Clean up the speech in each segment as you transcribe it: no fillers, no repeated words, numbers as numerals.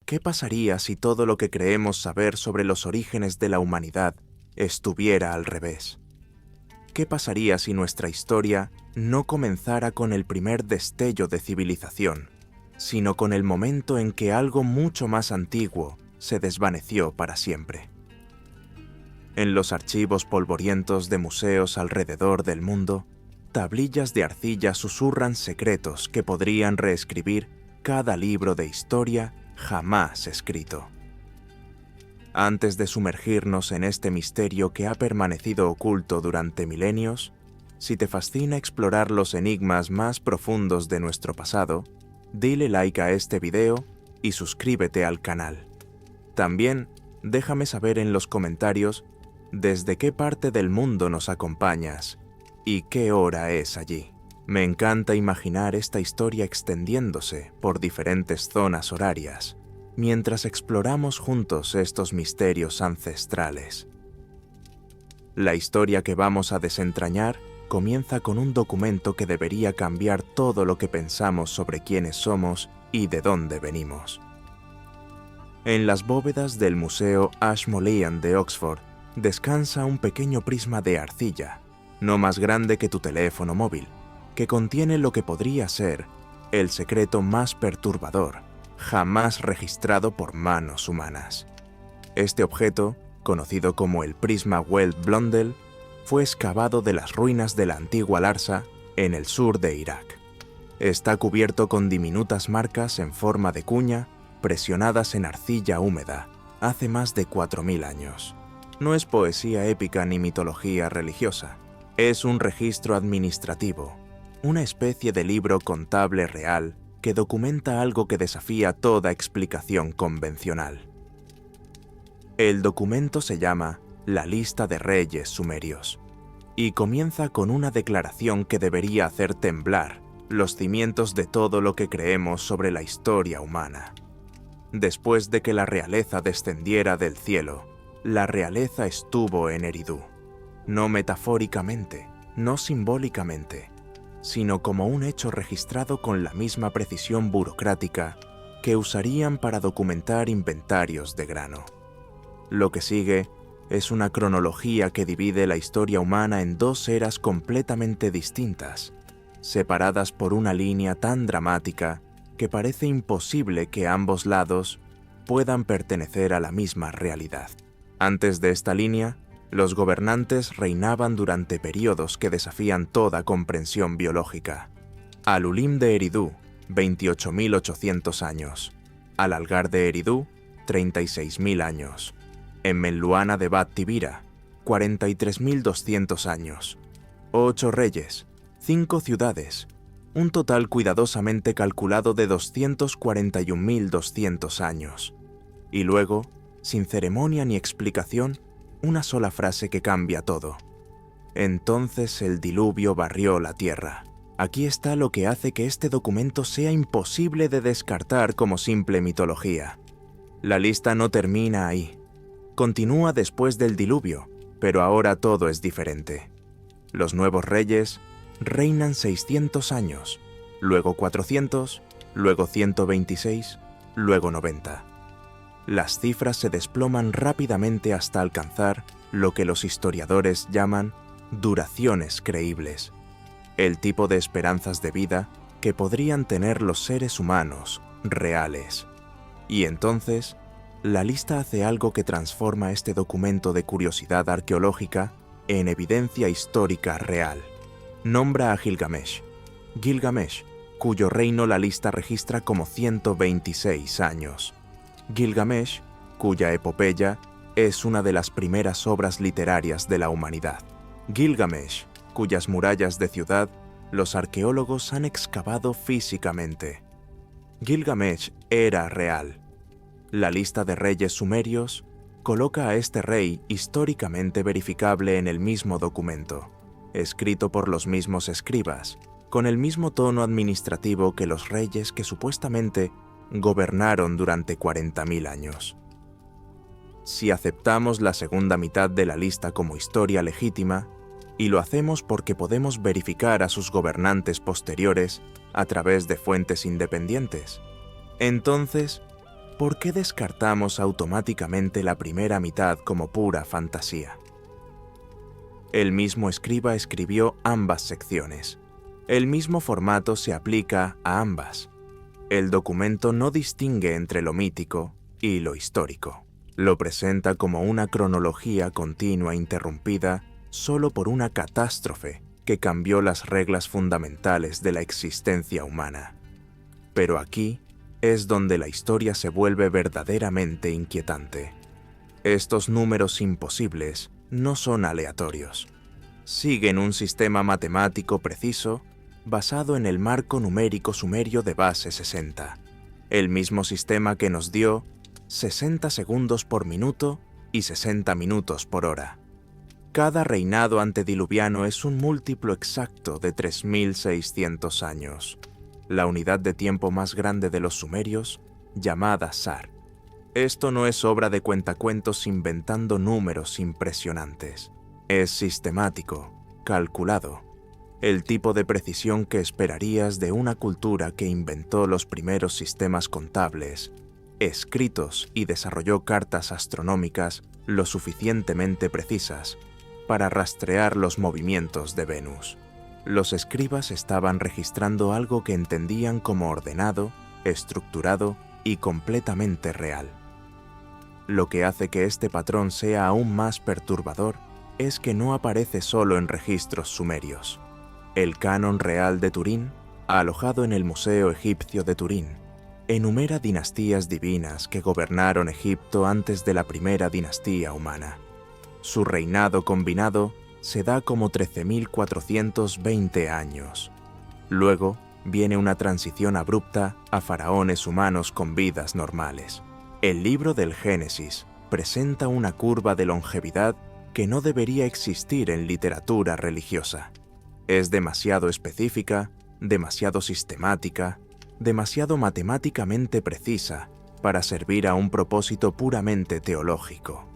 ¿Qué pasaría si todo lo que creemos saber sobre los orígenes de la humanidad estuviera al revés? ¿Qué pasaría si nuestra historia no comenzara con el primer destello de civilización, sino con el momento en que algo mucho más antiguo se desvaneció para siempre? En los archivos polvorientos de museos alrededor del mundo, tablillas de arcilla susurran secretos que podrían reescribir cada libro de historia jamás escrito. Antes de sumergirnos en este misterio que ha permanecido oculto durante milenios, si te fascina explorar los enigmas más profundos de nuestro pasado, dile like a este video y suscríbete al canal. También, déjame saber en los comentarios desde qué parte del mundo nos acompañas y qué hora es allí. Me encanta imaginar esta historia extendiéndose por diferentes zonas horarias, mientras exploramos juntos estos misterios ancestrales. La historia que vamos a desentrañar comienza con un documento que debería cambiar todo lo que pensamos sobre quiénes somos y de dónde venimos. En las bóvedas del Museo Ashmolean de Oxford descansa un pequeño prisma de arcilla, no más grande que tu teléfono móvil, que contiene lo que podría ser el secreto más perturbador jamás registrado por manos humanas. Este objeto, conocido como el prisma Weld-Blondel, fue excavado de las ruinas de la antigua Larsa en el sur de Irak. Está cubierto con diminutas marcas en forma de cuña presionadas en arcilla húmeda hace más de 4000 años. No es poesía épica ni mitología religiosa, es un registro administrativo, una especie de libro contable real que documenta algo que desafía toda explicación convencional. El documento se llama La Lista de Reyes Sumerios y comienza con una declaración que debería hacer temblar los cimientos de todo lo que creemos sobre la historia humana. Después de que la realeza descendiera del cielo, la realeza estuvo en Eridu, no metafóricamente, no simbólicamente, sino como un hecho registrado con la misma precisión burocrática que usarían para documentar inventarios de grano. Lo que sigue es una cronología que divide la historia humana en dos eras completamente distintas, separadas por una línea tan dramática que parece imposible que ambos lados puedan pertenecer a la misma realidad. Antes de esta línea, los gobernantes reinaban durante periodos que desafían toda comprensión biológica. Al-Ulim de Eridu, 28.800 años. Al-Algar de Eridu, 36.000 años. Enmenluana de Bat Tibira, 43.200 años. 8 reyes, 5 ciudades, un total cuidadosamente calculado de 241.200 años. Y luego, sin ceremonia ni explicación, una sola frase que cambia todo. Entonces el diluvio barrió la tierra. Aquí está lo que hace que este documento sea imposible de descartar como simple mitología. La lista no termina ahí. Continúa después del diluvio, pero ahora todo es diferente. Los nuevos reyes reinan 600 años, luego 400, luego 126, luego 90. Las cifras se desploman rápidamente hasta alcanzar lo que los historiadores llaman duraciones creíbles, el tipo de esperanzas de vida que podrían tener los seres humanos reales. Y entonces, la lista hace algo que transforma este documento de curiosidad arqueológica en evidencia histórica real. Nombra a Gilgamesh, cuyo reino la lista registra como 126 años. Gilgamesh, cuya epopeya es una de las primeras obras literarias de la humanidad. Gilgamesh, cuyas murallas de ciudad los arqueólogos han excavado físicamente. Gilgamesh era real. La lista de reyes sumerios coloca a este rey históricamente verificable en el mismo documento, escrito por los mismos escribas, con el mismo tono administrativo que los reyes que supuestamente gobernaron durante 40.000 años. Si aceptamos la segunda mitad de la lista como historia legítima, y lo hacemos porque podemos verificar a sus gobernantes posteriores a través de fuentes independientes, entonces ¿por qué descartamos automáticamente la primera mitad como pura fantasía? El mismo escriba escribió ambas secciones. El mismo formato se aplica a ambas. El documento no distingue entre lo mítico y lo histórico. Lo presenta como una cronología continua interrumpida solo por una catástrofe que cambió las reglas fundamentales de la existencia humana. Pero aquí es donde la historia se vuelve verdaderamente inquietante. Estos números imposibles no son aleatorios. Siguen un sistema matemático preciso basado en el marco numérico sumerio de base 60, el mismo sistema que nos dio 60 segundos por minuto y 60 minutos por hora. Cada reinado antediluviano es un múltiplo exacto de 3600 años, la unidad de tiempo más grande de los sumerios, llamada Sar. Esto no es obra de cuentacuentos inventando números impresionantes. Es sistemático, calculado, el tipo de precisión que esperarías de una cultura que inventó los primeros sistemas contables, escritos y desarrolló cartas astronómicas lo suficientemente precisas para rastrear los movimientos de Venus. Los escribas estaban registrando algo que entendían como ordenado, estructurado y completamente real. Lo que hace que este patrón sea aún más perturbador es que no aparece solo en registros sumerios. El Canon Real de Turín, alojado en el Museo Egipcio de Turín, enumera dinastías divinas que gobernaron Egipto antes de la primera dinastía humana. Su reinado combinado se da como 13.420 años. Luego viene una transición abrupta a faraones humanos con vidas normales. El libro del Génesis presenta una curva de longevidad que no debería existir en literatura religiosa. Es demasiado específica, demasiado sistemática, demasiado matemáticamente precisa para servir a un propósito puramente teológico.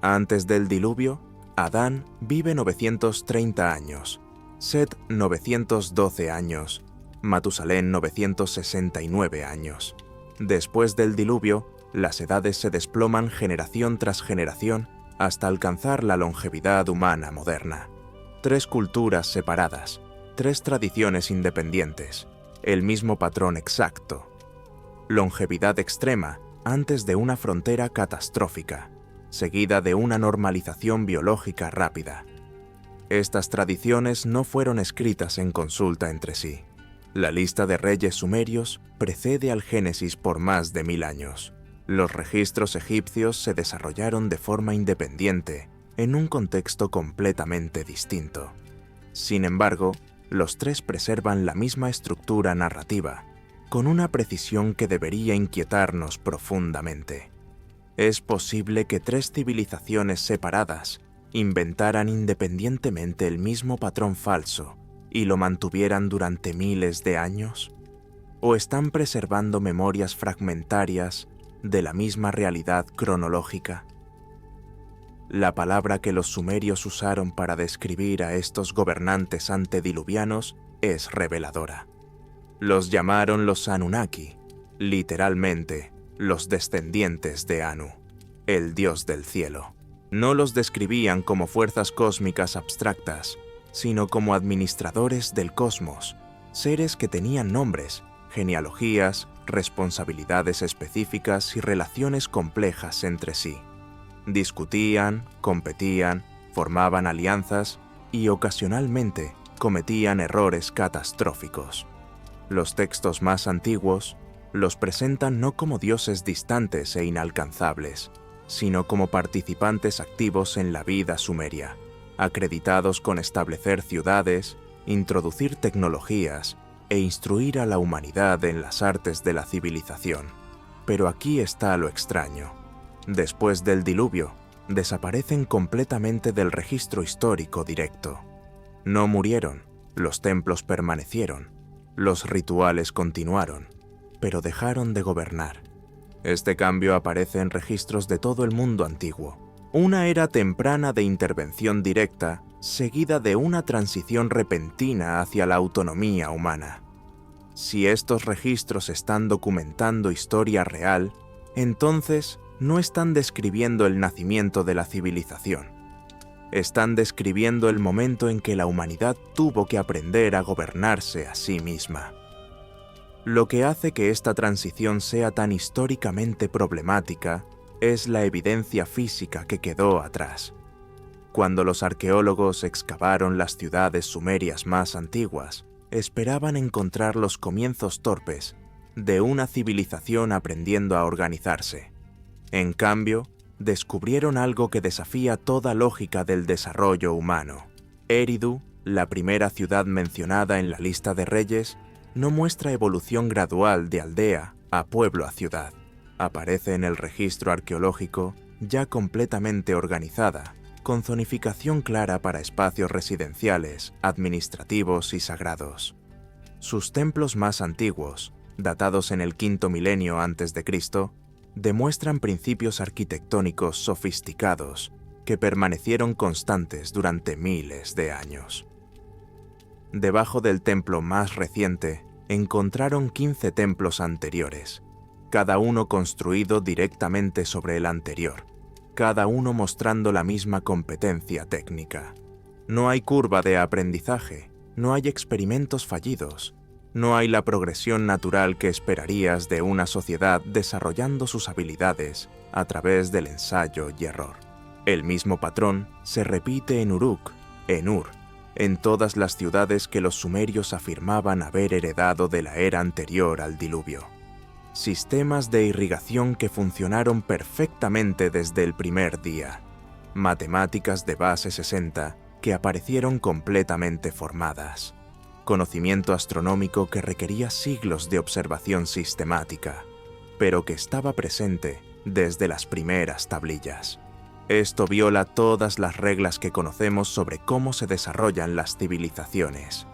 Antes del diluvio, Adán vive 930 años, Set 912 años, Matusalén 969 años. Después del diluvio, las edades se desploman generación tras generación hasta alcanzar la longevidad humana moderna. 3 culturas separadas, 3 tradiciones independientes, el mismo patrón exacto. Longevidad extrema antes de una frontera catastrófica, seguida de una normalización biológica rápida. Estas tradiciones no fueron escritas en consulta entre sí. La lista de reyes sumerios precede al Génesis por más de 1000 años. Los registros egipcios se desarrollaron de forma independiente, en un contexto completamente distinto. Sin embargo, los 3 preservan la misma estructura narrativa, con una precisión que debería inquietarnos profundamente. ¿Es posible que 3 civilizaciones separadas inventaran independientemente el mismo patrón falso y lo mantuvieran durante miles de años? ¿O están preservando memorias fragmentarias de la misma realidad cronológica? La palabra que los sumerios usaron para describir a estos gobernantes antediluvianos es reveladora. Los llamaron los Anunnaki, literalmente, los descendientes de Anu, el dios del cielo. No los describían como fuerzas cósmicas abstractas, sino como administradores del cosmos, seres que tenían nombres, genealogías, responsabilidades específicas y relaciones complejas entre sí. Discutían, competían, formaban alianzas y ocasionalmente cometían errores catastróficos. Los textos más antiguos los presentan no como dioses distantes e inalcanzables, sino como participantes activos en la vida sumeria, acreditados con establecer ciudades, introducir tecnologías e instruir a la humanidad en las artes de la civilización. Pero aquí está lo extraño. Después del diluvio, desaparecen completamente del registro histórico directo. No murieron, los templos permanecieron, los rituales continuaron, pero dejaron de gobernar. Este cambio aparece en registros de todo el mundo antiguo. Una era temprana de intervención directa, seguida de una transición repentina hacia la autonomía humana. Si estos registros están documentando historia real, entonces no están describiendo el nacimiento de la civilización. Están describiendo el momento en que la humanidad tuvo que aprender a gobernarse a sí misma. Lo que hace que esta transición sea tan históricamente problemática es la evidencia física que quedó atrás. Cuando los arqueólogos excavaron las ciudades sumerias más antiguas, esperaban encontrar los comienzos torpes de una civilización aprendiendo a organizarse. En cambio, descubrieron algo que desafía toda lógica del desarrollo humano. Eridu, la primera ciudad mencionada en la lista de reyes, no muestra evolución gradual de aldea a pueblo a ciudad. Aparece en el registro arqueológico ya completamente organizada, con zonificación clara para espacios residenciales, administrativos y sagrados. Sus templos más antiguos, datados en el quinto milenio a.C., demuestran principios arquitectónicos sofisticados que permanecieron constantes durante miles de años. Debajo del templo más reciente, encontraron 15 templos anteriores, cada uno construido directamente sobre el anterior, cada uno mostrando la misma competencia técnica. No hay curva de aprendizaje, no hay experimentos fallidos, no hay la progresión natural que esperarías de una sociedad desarrollando sus habilidades a través del ensayo y error. El mismo patrón se repite en Uruk, en Ur, en todas las ciudades que los sumerios afirmaban haber heredado de la era anterior al diluvio. Sistemas de irrigación que funcionaron perfectamente desde el primer día. Matemáticas de base 60 que aparecieron completamente formadas. Conocimiento astronómico que requería siglos de observación sistemática, pero que estaba presente desde las primeras tablillas. Esto viola todas las reglas que conocemos sobre cómo se desarrollan las civilizaciones.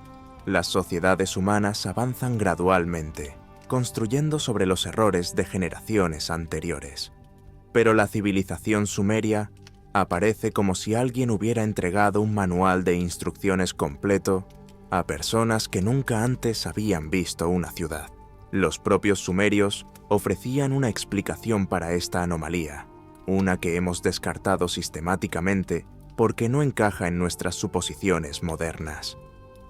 Las sociedades humanas avanzan gradualmente, construyendo sobre los errores de generaciones anteriores. Pero la civilización sumeria aparece como si alguien hubiera entregado un manual de instrucciones completo a personas que nunca antes habían visto una ciudad. Los propios sumerios ofrecían una explicación para esta anomalía, una que hemos descartado sistemáticamente porque no encaja en nuestras suposiciones modernas.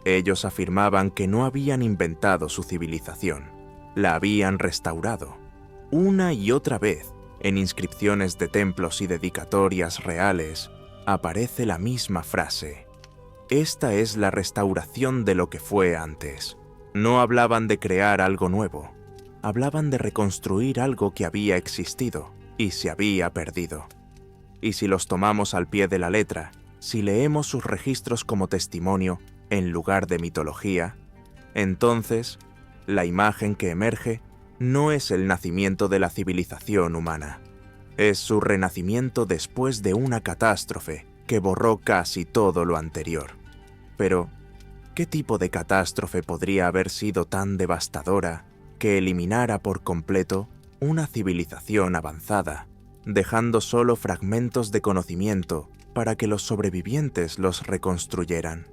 Ellos afirmaban que no habían inventado su civilización, la habían restaurado. Una y otra vez, en inscripciones de templos y dedicatorias reales, aparece la misma frase: esta es la restauración de lo que fue antes. No hablaban de crear algo nuevo, hablaban de reconstruir algo que había existido y se había perdido. Y si los tomamos al pie de la letra, si leemos sus registros como testimonio en lugar de mitología, entonces la imagen que emerge no es el nacimiento de la civilización humana, es su renacimiento después de una catástrofe que borró casi todo lo anterior. Pero, ¿qué tipo de catástrofe podría haber sido tan devastadora que eliminara por completo una civilización avanzada, dejando solo fragmentos de conocimiento para que los sobrevivientes los reconstruyeran?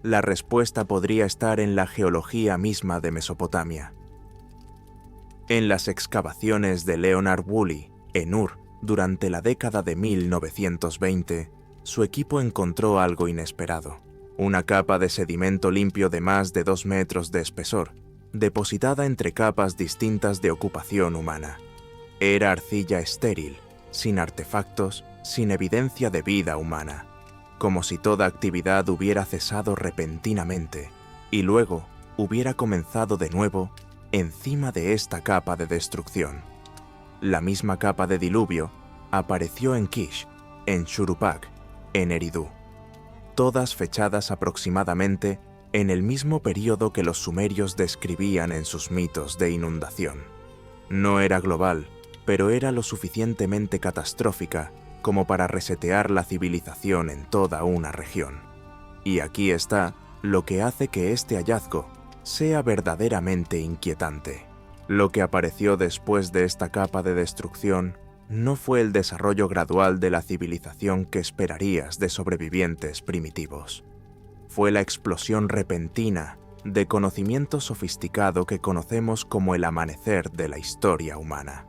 La respuesta podría estar en la geología misma de Mesopotamia. En las excavaciones de Leonard Woolley en Ur durante la década de 1920, su equipo encontró algo inesperado: una capa de sedimento limpio de más de 2 metros de espesor, depositada entre capas distintas de ocupación humana. Era arcilla estéril, sin artefactos, sin evidencia de vida humana, como si toda actividad hubiera cesado repentinamente y luego hubiera comenzado de nuevo encima de esta capa de destrucción. La misma capa de diluvio apareció en Kish, en Shuruppak, en Eridu, todas fechadas aproximadamente en el mismo período que los sumerios describían en sus mitos de inundación. No era global, pero era lo suficientemente catastrófica como para resetear la civilización en toda una región. Y aquí está lo que hace que este hallazgo sea verdaderamente inquietante. Lo que apareció después de esta capa de destrucción no fue el desarrollo gradual de la civilización que esperarías de sobrevivientes primitivos. Fue la explosión repentina de conocimiento sofisticado que conocemos como el amanecer de la historia humana.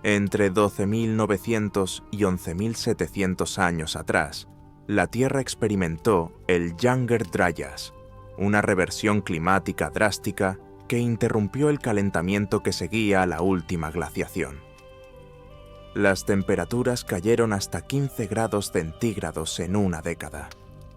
Entre 12.900 y 11.700 años atrás, la Tierra experimentó el Younger Dryas, una reversión climática drástica que interrumpió el calentamiento que seguía a la última glaciación. Las temperaturas cayeron hasta 15 grados centígrados en una década.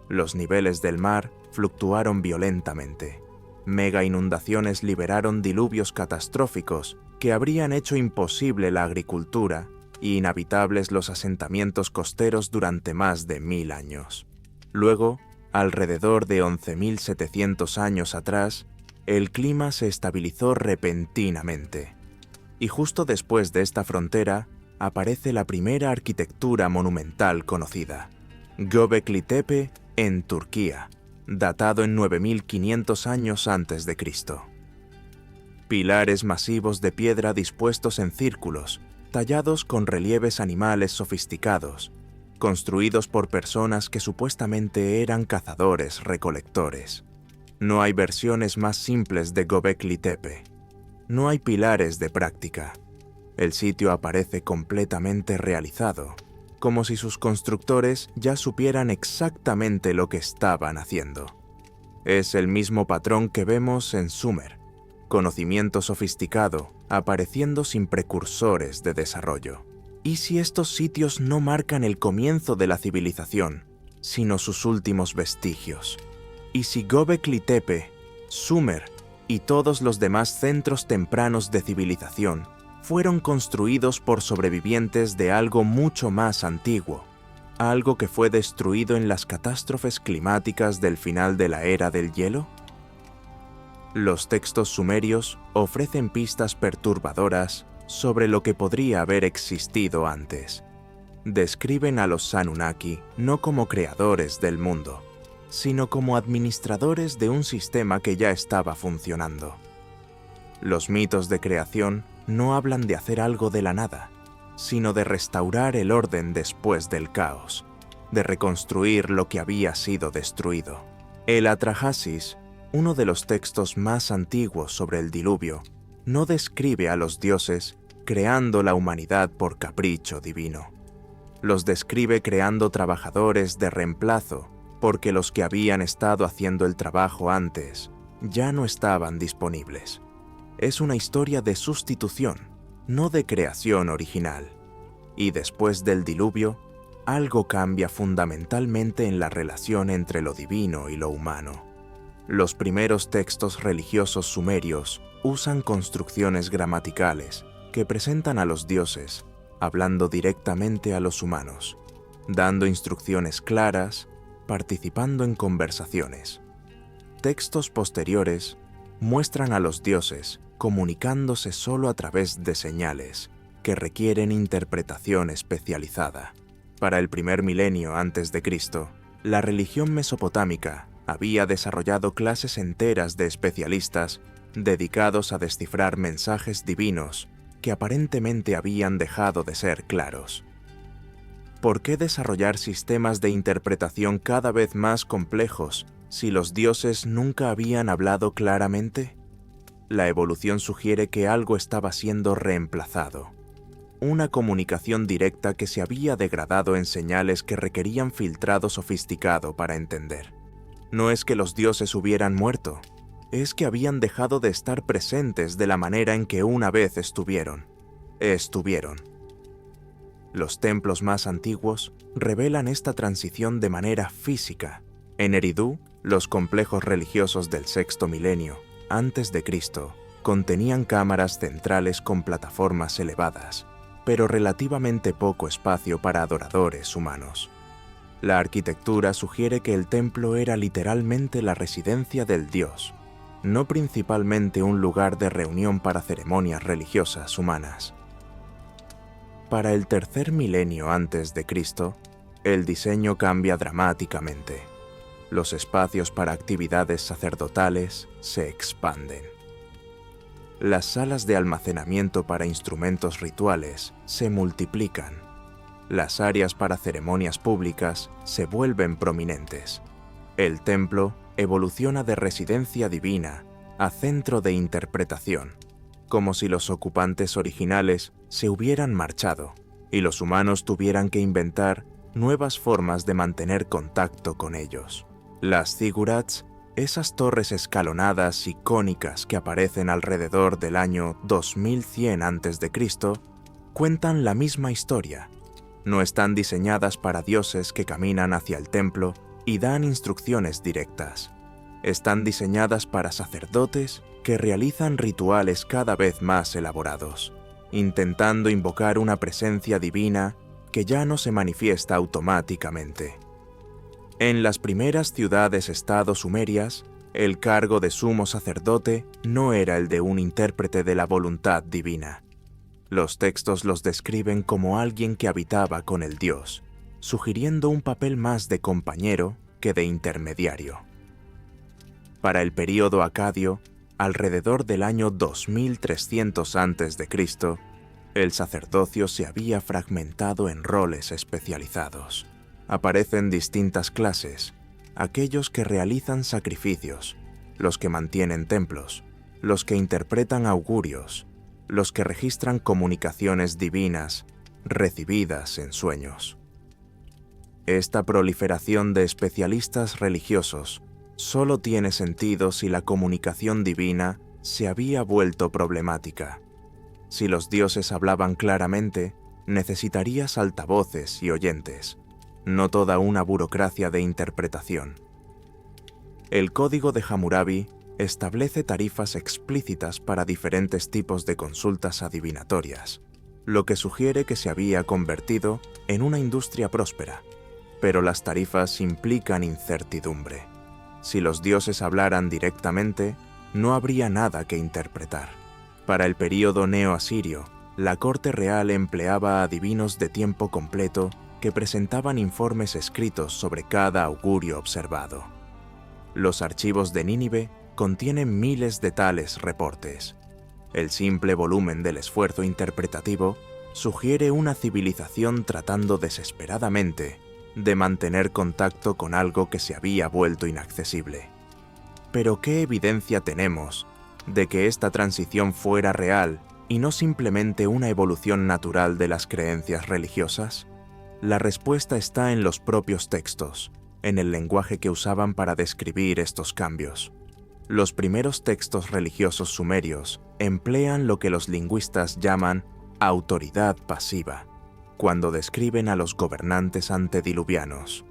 Los niveles del mar fluctuaron violentamente. Mega inundaciones liberaron diluvios catastróficos que habrían hecho imposible la agricultura y inhabitables los asentamientos costeros durante más de 1000 años. Luego, alrededor de 11.700 años atrás, el clima se estabilizó repentinamente. Y justo después de esta frontera, aparece la primera arquitectura monumental conocida, Göbekli Tepe en Turquía, datado en 9500 años antes de Cristo. Pilares masivos de piedra dispuestos en círculos, tallados con relieves animales sofisticados, construidos por personas que supuestamente eran cazadores-recolectores. No hay versiones más simples de Göbekli Tepe. No hay pilares de práctica. El sitio aparece completamente realizado, como si sus constructores ya supieran exactamente lo que estaban haciendo. Es el mismo patrón que vemos en Sumer, conocimiento sofisticado apareciendo sin precursores de desarrollo. ¿Y si estos sitios no marcan el comienzo de la civilización, sino sus últimos vestigios? ¿Y si Göbekli Tepe, Sumer y todos los demás centros tempranos de civilización fueron construidos por sobrevivientes de algo mucho más antiguo, algo que fue destruido en las catástrofes climáticas del final de la era del hielo? Los textos sumerios ofrecen pistas perturbadoras sobre lo que podría haber existido antes. Describen a los Anunnaki no como creadores del mundo, sino como administradores de un sistema que ya estaba funcionando. Los mitos de creación no hablan de hacer algo de la nada, sino de restaurar el orden después del caos, de reconstruir lo que había sido destruido. El Atrahasis, uno de los textos más antiguos sobre el diluvio, no describe a los dioses creando la humanidad por capricho divino. Los describe creando trabajadores de reemplazo, porque los que habían estado haciendo el trabajo antes ya no estaban disponibles. Es una historia de sustitución, no de creación original. Y después del diluvio, algo cambia fundamentalmente en la relación entre lo divino y lo humano. Los primeros textos religiosos sumerios usan construcciones gramaticales que presentan a los dioses hablando directamente a los humanos, dando instrucciones claras, participando en conversaciones. Textos posteriores muestran a los dioses comunicándose solo a través de señales que requieren interpretación especializada. Para el primer milenio antes de Cristo, la religión mesopotámica había desarrollado clases enteras de especialistas dedicados a descifrar mensajes divinos que aparentemente habían dejado de ser claros. ¿Por qué desarrollar sistemas de interpretación cada vez más complejos si los dioses nunca habían hablado claramente? La evolución sugiere que algo estaba siendo reemplazado. Una comunicación directa que se había degradado en señales que requerían filtrado sofisticado para entender. No es que los dioses hubieran muerto, es que habían dejado de estar presentes de la manera en que una vez estuvieron. Los templos más antiguos revelan esta transición de manera física. En Eridu, los complejos religiosos del sexto milenio antes de Cristo contenían cámaras centrales con plataformas elevadas, pero relativamente poco espacio para adoradores humanos. La arquitectura sugiere que el templo era literalmente la residencia del dios, no principalmente un lugar de reunión para ceremonias religiosas humanas. Para el tercer milenio antes de Cristo, el diseño cambia dramáticamente. Los espacios para actividades sacerdotales se expanden. Las salas de almacenamiento para instrumentos rituales se multiplican. Las áreas para ceremonias públicas se vuelven prominentes. El templo evoluciona de residencia divina a centro de interpretación, como si los ocupantes originales se hubieran marchado y los humanos tuvieran que inventar nuevas formas de mantener contacto con ellos. Las ziggurats, esas torres escalonadas y cónicas que aparecen alrededor del año 2100 a.C., cuentan la misma historia. No están diseñadas para dioses que caminan hacia el templo y dan instrucciones directas. Están diseñadas para sacerdotes que realizan rituales cada vez más elaborados, intentando invocar una presencia divina que ya no se manifiesta automáticamente. En las primeras ciudades-estado sumerias, el cargo de sumo sacerdote no era el de un intérprete de la voluntad divina. Los textos los describen como alguien que habitaba con el dios, sugiriendo un papel más de compañero que de intermediario. Para el período acadio, alrededor del año 2300 a.C., el sacerdocio se había fragmentado en roles especializados. Aparecen distintas clases: aquellos que realizan sacrificios, los que mantienen templos, los que interpretan augurios, los que registran comunicaciones divinas recibidas en sueños. Esta proliferación de especialistas religiosos solo tiene sentido si la comunicación divina se había vuelto problemática. Si los dioses hablaban claramente, necesitarías altavoces y oyentes, no toda una burocracia de interpretación. El Código de Hammurabi establece tarifas explícitas para diferentes tipos de consultas adivinatorias, lo que sugiere que se había convertido en una industria próspera, pero las tarifas implican incertidumbre. Si los dioses hablaran directamente, no habría nada que interpretar. Para el período neo-asirio, la corte real empleaba adivinos de tiempo completo que presentaban informes escritos sobre cada augurio observado. Los archivos de Nínive contienen miles de tales reportes. El simple volumen del esfuerzo interpretativo sugiere una civilización tratando desesperadamente de mantener contacto con algo que se había vuelto inaccesible. Pero ¿qué evidencia tenemos de que esta transición fuera real y no simplemente una evolución natural de las creencias religiosas? La respuesta está en los propios textos, en el lenguaje que usaban para describir estos cambios. Los primeros textos religiosos sumerios emplean lo que los lingüistas llaman autoridad pasiva, cuando describen a los gobernantes antediluvianos.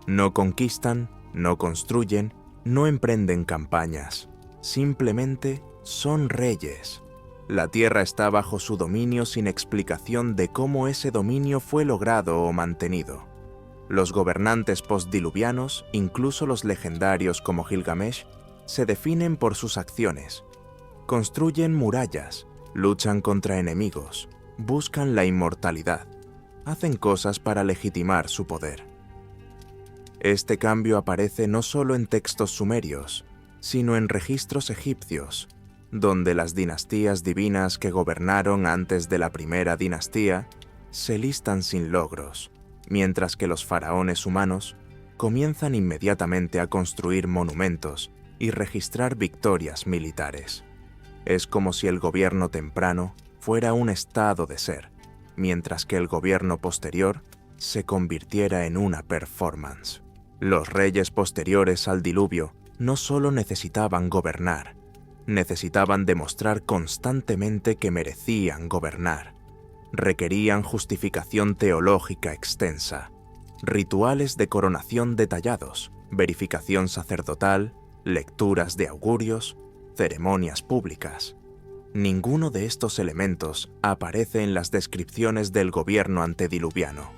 No conquistan, no construyen, no emprenden campañas, simplemente son reyes. La tierra está bajo su dominio sin explicación de cómo ese dominio fue logrado o mantenido. Los gobernantes postdiluvianos, incluso los legendarios como Gilgamesh, se definen por sus acciones. Construyen murallas, luchan contra enemigos, buscan la inmortalidad, hacen cosas para legitimar su poder. Este cambio aparece no solo en textos sumerios, sino en registros egipcios, donde las dinastías divinas que gobernaron antes de la primera dinastía se listan sin logros, mientras que los faraones humanos comienzan inmediatamente a construir monumentos y registrar victorias militares. Es como si el gobierno temprano fuera un estado de ser, mientras que el gobierno posterior se convirtiera en una performance. Los reyes posteriores al diluvio no solo necesitaban gobernar, necesitaban demostrar constantemente que merecían gobernar. Requerían justificación teológica extensa, rituales de coronación detallados, verificación sacerdotal, lecturas de augurios, ceremonias públicas. Ninguno de estos elementos aparece en las descripciones del gobierno antediluviano.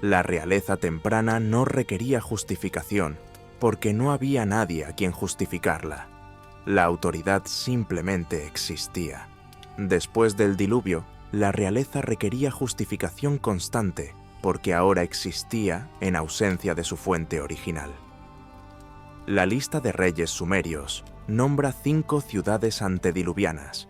La realeza temprana no requería justificación porque no había nadie a quien justificarla. La autoridad simplemente existía. Después del diluvio, la realeza requería justificación constante porque ahora existía en ausencia de su fuente original. La lista de reyes sumerios nombra 5 ciudades antediluvianas: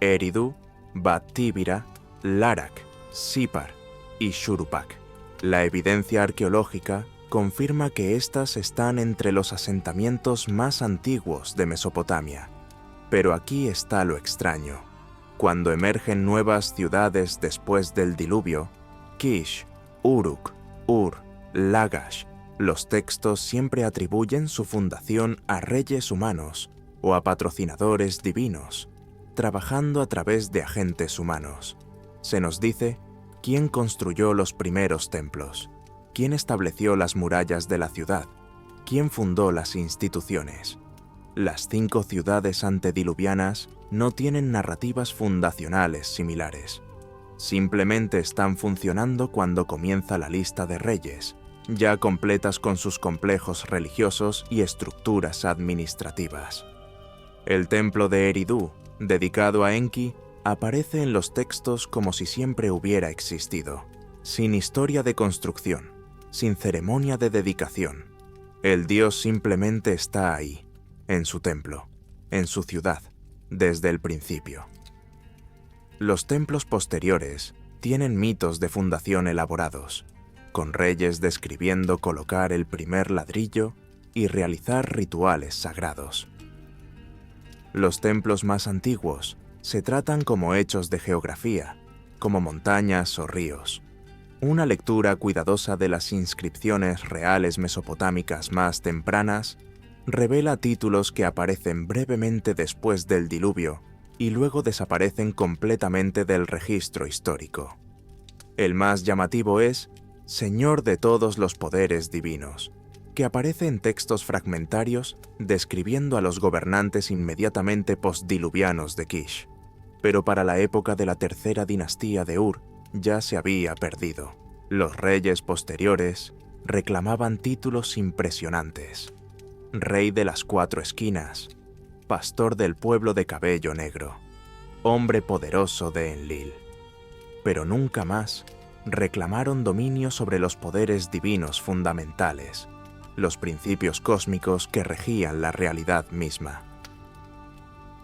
Eridu, Bat-Tibira, Larak, Sipar y Shuruppak. La evidencia arqueológica confirma que éstas están entre los asentamientos más antiguos de Mesopotamia. Pero aquí está lo extraño. Cuando emergen nuevas ciudades después del diluvio, Kish, Uruk, Ur, Lagash, los textos siempre atribuyen su fundación a reyes humanos o a patrocinadores divinos, trabajando a través de agentes humanos. Se nos dice quién construyó los primeros templos, quién estableció las murallas de la ciudad, quién fundó las instituciones. Las 5 ciudades antediluvianas no tienen narrativas fundacionales similares. Simplemente están funcionando cuando comienza la lista de reyes, ya completas con sus complejos religiosos y estructuras administrativas. El templo de Eridu, dedicado a Enki, aparece en los textos como si siempre hubiera existido, sin historia de construcción, sin ceremonia de dedicación. El dios simplemente está ahí, en su templo, en su ciudad, desde el principio. Los templos posteriores tienen mitos de fundación elaborados, con reyes describiendo colocar el primer ladrillo y realizar rituales sagrados. Los templos más antiguos se tratan como hechos de geografía, como montañas o ríos. Una lectura cuidadosa de las inscripciones reales mesopotámicas más tempranas revela títulos que aparecen brevemente después del diluvio y luego desaparecen completamente del registro histórico. El más llamativo es Señor de todos los poderes divinos, que aparece en textos fragmentarios describiendo a los gobernantes inmediatamente postdiluvianos de Kish. Pero para la época de la tercera dinastía de Ur ya se había perdido. Los reyes posteriores reclamaban títulos impresionantes: Rey de las 4 esquinas, Pastor del pueblo de cabello negro, Hombre poderoso de Enlil. Pero nunca más reclamaron dominio sobre los poderes divinos fundamentales, los principios cósmicos que regían la realidad misma.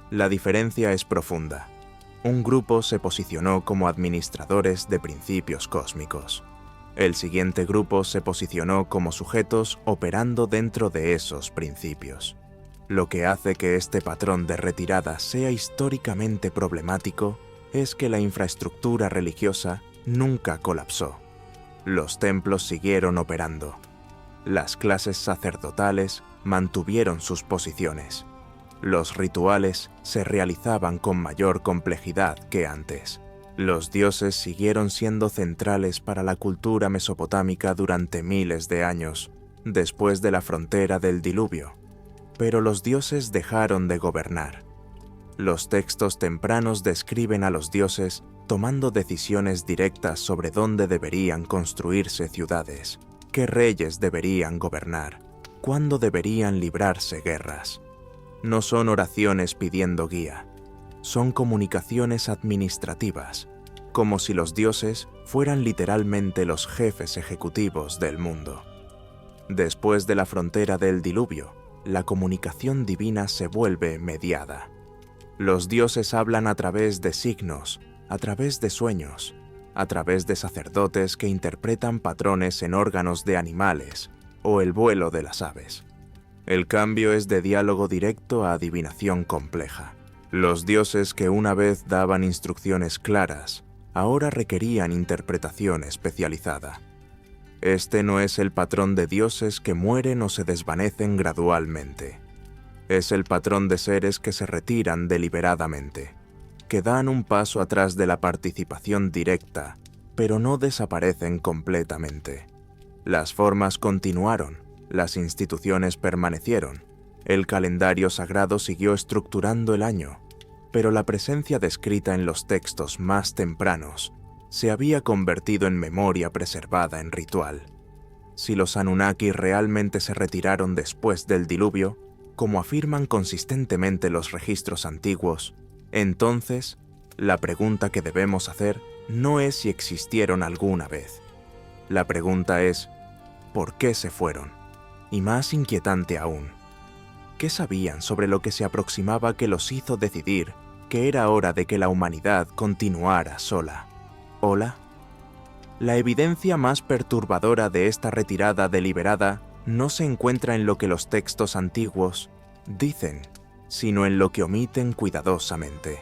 La diferencia es profunda. Un grupo se posicionó como administradores de principios cósmicos. El siguiente grupo se posicionó como sujetos operando dentro de esos principios. Lo que hace que este patrón de retirada sea históricamente problemático es que la infraestructura religiosa nunca colapsó. Los templos siguieron operando. Las clases sacerdotales mantuvieron sus posiciones. Los rituales se realizaban con mayor complejidad que antes. Los dioses siguieron siendo centrales para la cultura mesopotámica durante miles de años, después de la frontera del diluvio. Pero los dioses dejaron de gobernar. Los textos tempranos describen a los dioses tomando decisiones directas sobre dónde deberían construirse ciudades, qué reyes deberían gobernar, cuándo deberían librarse guerras. No son oraciones pidiendo guía, son comunicaciones administrativas, como si los dioses fueran literalmente los jefes ejecutivos del mundo. Después de la frontera del diluvio, la comunicación divina se vuelve mediada. Los dioses hablan a través de signos, a través de sueños, a través de sacerdotes que interpretan patrones en órganos de animales o el vuelo de las aves. El cambio es de diálogo directo a adivinación compleja. Los dioses que una vez daban instrucciones claras, ahora requerían interpretación especializada. Este no es el patrón de dioses que mueren o se desvanecen gradualmente. Es el patrón de seres que se retiran deliberadamente, que dan un paso atrás de la participación directa, pero no desaparecen completamente. Las formas continuaron, las instituciones permanecieron, el calendario sagrado siguió estructurando el año, pero la presencia descrita en los textos más tempranos se había convertido en memoria preservada en ritual. Si los Anunnaki realmente se retiraron después del diluvio, como afirman consistentemente los registros antiguos, entonces, la pregunta que debemos hacer no es si existieron alguna vez. La pregunta es, ¿por qué se fueron? Y más inquietante aún, ¿qué sabían sobre lo que se aproximaba que los hizo decidir que era hora de que la humanidad continuara sola? ¿Hola? La evidencia más perturbadora de esta retirada deliberada no se encuentra en lo que los textos antiguos dicen, sino en lo que omiten cuidadosamente.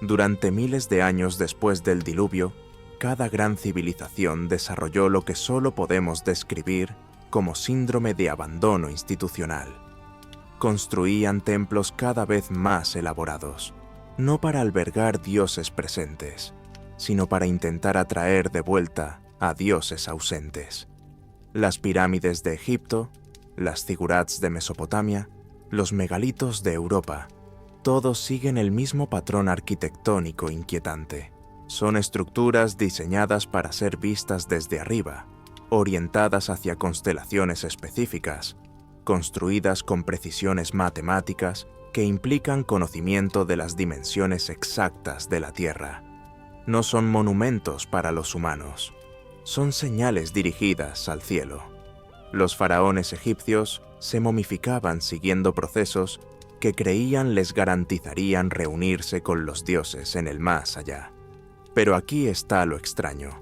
Durante miles de años después del diluvio, cada gran civilización desarrolló lo que solo podemos describir como síndrome de abandono institucional. Construían templos cada vez más elaborados, no para albergar dioses presentes, sino para intentar atraer de vuelta a dioses ausentes. Las pirámides de Egipto, las zigurats de Mesopotamia, los megalitos de Europa, todos siguen el mismo patrón arquitectónico inquietante. Son estructuras diseñadas para ser vistas desde arriba, orientadas hacia constelaciones específicas, construidas con precisiones matemáticas que implican conocimiento de las dimensiones exactas de la Tierra. No son monumentos para los humanos, son señales dirigidas al cielo. Los faraones egipcios se momificaban siguiendo procesos que creían les garantizarían reunirse con los dioses en el más allá. Pero aquí está lo extraño.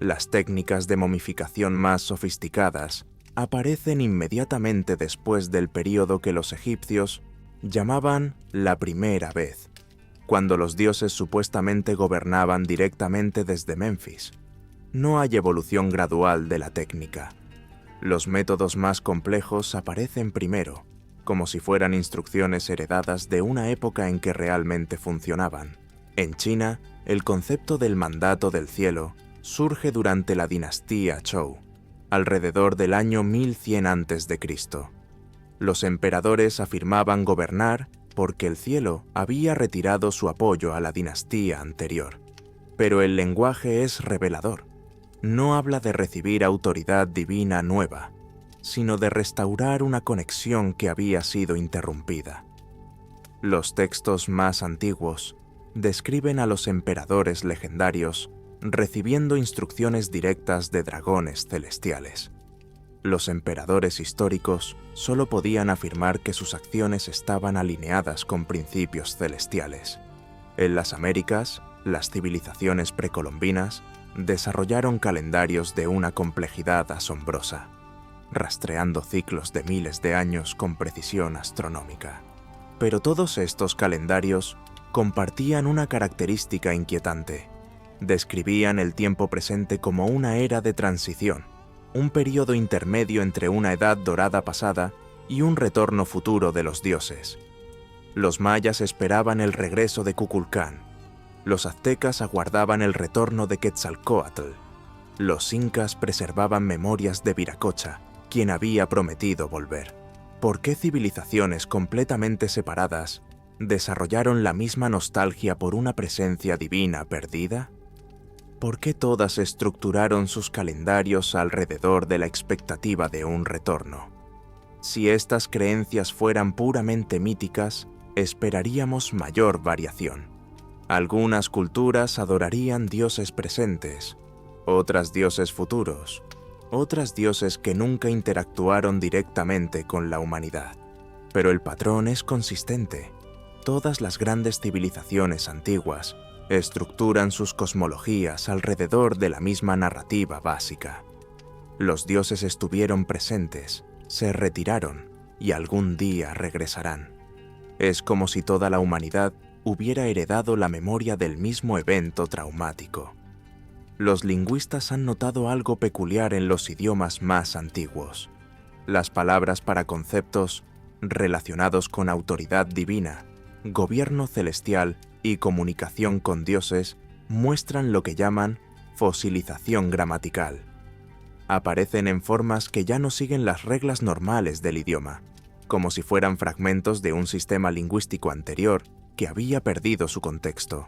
Las técnicas de momificación más sofisticadas aparecen inmediatamente después del período que los egipcios llamaban la primera vez, cuando los dioses supuestamente gobernaban directamente desde Menfis. No hay evolución gradual de la técnica. Los métodos más complejos aparecen primero, como si fueran instrucciones heredadas de una época en que realmente funcionaban. En China, el concepto del mandato del cielo surge durante la dinastía Zhou, alrededor del año 1100 a.C. Los emperadores afirmaban gobernar porque el cielo había retirado su apoyo a la dinastía anterior. Pero el lenguaje es revelador. No habla de recibir autoridad divina nueva, sino de restaurar una conexión que había sido interrumpida. Los textos más antiguos describen a los emperadores legendarios recibiendo instrucciones directas de dragones celestiales. Los emperadores históricos solo podían afirmar que sus acciones estaban alineadas con principios celestiales. En las Américas, las civilizaciones precolombinas desarrollaron calendarios de una complejidad asombrosa, rastreando ciclos de miles de años con precisión astronómica. Pero todos estos calendarios compartían una característica inquietante. Describían el tiempo presente como una era de transición, un período intermedio entre una edad dorada pasada y un retorno futuro de los dioses. Los mayas esperaban el regreso de Kukulcán. Los aztecas aguardaban el retorno de Quetzalcóatl. Los incas preservaban memorias de Viracocha, quien había prometido volver. ¿Por qué civilizaciones completamente separadas desarrollaron la misma nostalgia por una presencia divina perdida? ¿Por qué todas estructuraron sus calendarios alrededor de la expectativa de un retorno? Si estas creencias fueran puramente míticas, esperaríamos mayor variación. Algunas culturas adorarían dioses presentes, otras dioses futuros, otras dioses que nunca interactuaron directamente con la humanidad. Pero el patrón es consistente. Todas las grandes civilizaciones antiguas estructuran sus cosmologías alrededor de la misma narrativa básica. Los dioses estuvieron presentes, se retiraron y algún día regresarán. Es como si toda la humanidad hubiera heredado la memoria del mismo evento traumático. Los lingüistas han notado algo peculiar en los idiomas más antiguos. Las palabras para conceptos relacionados con autoridad divina, gobierno celestial y comunicación con dioses muestran lo que llaman fosilización gramatical. Aparecen en formas que ya no siguen las reglas normales del idioma, como si fueran fragmentos de un sistema lingüístico anterior que había perdido su contexto.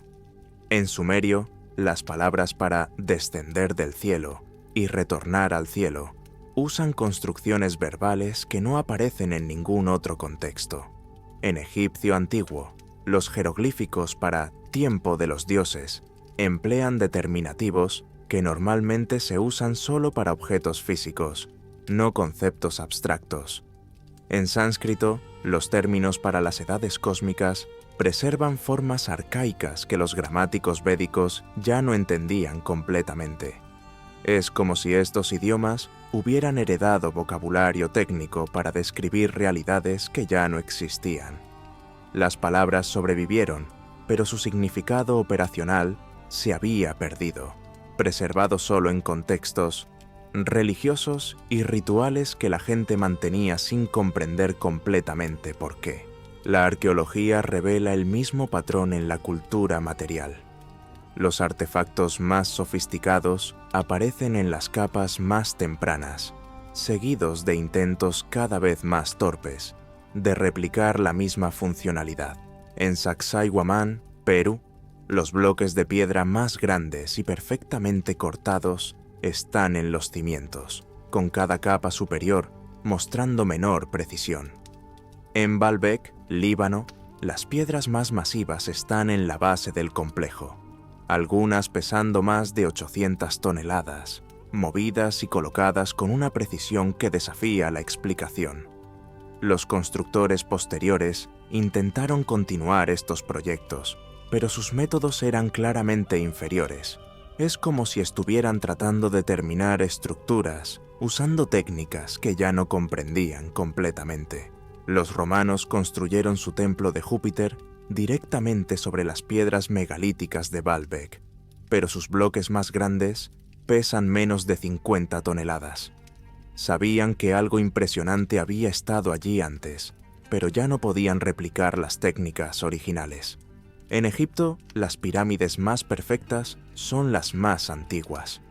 En sumerio, las palabras para descender del cielo y retornar al cielo usan construcciones verbales que no aparecen en ningún otro contexto. En egipcio antiguo, los jeroglíficos para tiempo de los dioses emplean determinativos que normalmente se usan solo para objetos físicos, no conceptos abstractos. En sánscrito, los términos para las edades cósmicas preservan formas arcaicas que los gramáticos védicos ya no entendían completamente. Es como si estos idiomas hubieran heredado vocabulario técnico para describir realidades que ya no existían. Las palabras sobrevivieron, pero su significado operacional se había perdido, preservado solo en contextos religiosos y rituales que la gente mantenía sin comprender completamente por qué. La arqueología revela el mismo patrón en la cultura material. Los artefactos más sofisticados aparecen en las capas más tempranas, seguidos de intentos cada vez más torpes de replicar la misma funcionalidad. En Sacsayhuamán, Perú, los bloques de piedra más grandes y perfectamente cortados están en los cimientos, con cada capa superior mostrando menor precisión. En Baalbek, Líbano, las piedras más masivas están en la base del complejo, algunas pesando más de 800 toneladas, movidas y colocadas con una precisión que desafía la explicación. Los constructores posteriores intentaron continuar estos proyectos, pero sus métodos eran claramente inferiores. Es como si estuvieran tratando de terminar estructuras usando técnicas que ya no comprendían completamente. Los romanos construyeron su templo de Júpiter directamente sobre las piedras megalíticas de Baalbek, pero sus bloques más grandes pesan menos de 50 toneladas. Sabían que algo impresionante había estado allí antes, pero ya no podían replicar las técnicas originales. En Egipto, las pirámides más perfectas son las más antiguas.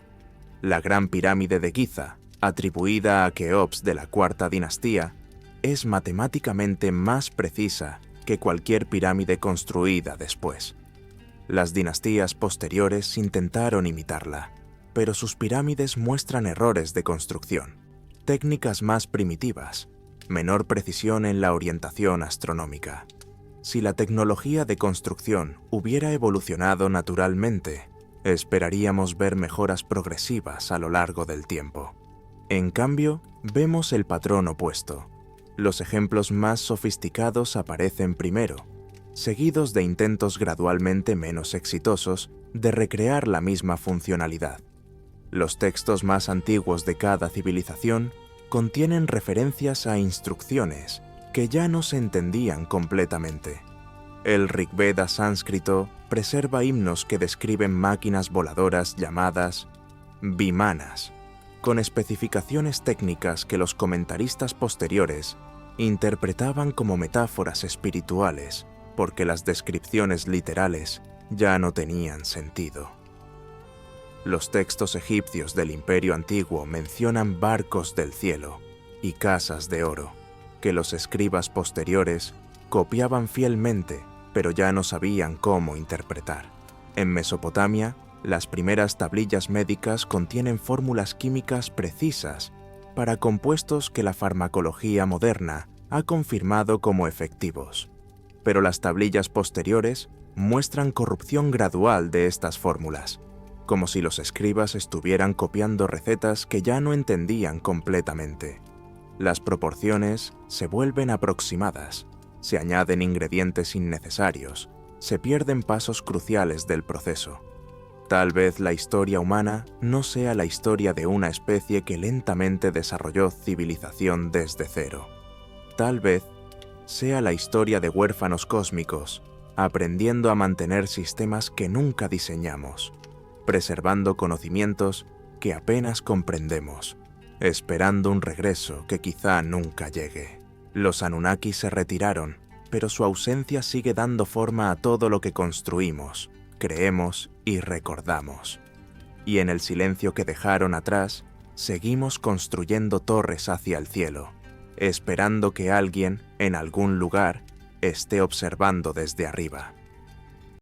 La Gran Pirámide de Giza, atribuida a Keops de la Cuarta Dinastía, es matemáticamente más precisa que cualquier pirámide construida después. Las dinastías posteriores intentaron imitarla, pero sus pirámides muestran errores de construcción, técnicas más primitivas, menor precisión en la orientación astronómica. Si la tecnología de construcción hubiera evolucionado naturalmente, esperaríamos ver mejoras progresivas a lo largo del tiempo. En cambio, vemos el patrón opuesto. Los ejemplos más sofisticados aparecen primero, seguidos de intentos gradualmente menos exitosos de recrear la misma funcionalidad. Los textos más antiguos de cada civilización contienen referencias a instrucciones que ya no se entendían completamente. El Rigveda sánscrito preserva himnos que describen máquinas voladoras llamadas vimanas, con especificaciones técnicas que los comentaristas posteriores interpretaban como metáforas espirituales, porque las descripciones literales ya no tenían sentido. Los textos egipcios del Imperio Antiguo mencionan barcos del cielo y casas de oro, que los escribas posteriores copiaban fielmente, pero ya no sabían cómo interpretar. En Mesopotamia, las primeras tablillas médicas contienen fórmulas químicas precisas para compuestos que la farmacología moderna ha confirmado como efectivos. Pero las tablillas posteriores muestran corrupción gradual de estas fórmulas, como si los escribas estuvieran copiando recetas que ya no entendían completamente. Las proporciones se vuelven aproximadas, se añaden ingredientes innecesarios, se pierden pasos cruciales del proceso. Tal vez la historia humana no sea la historia de una especie que lentamente desarrolló civilización desde cero. Tal vez sea la historia de huérfanos cósmicos, aprendiendo a mantener sistemas que nunca diseñamos, preservando conocimientos que apenas comprendemos, esperando un regreso que quizá nunca llegue. Los Anunnaki se retiraron, pero su ausencia sigue dando forma a todo lo que construimos, creemos y recordamos. Y en el silencio que dejaron atrás, seguimos construyendo torres hacia el cielo, esperando que alguien, en algún lugar, esté observando desde arriba.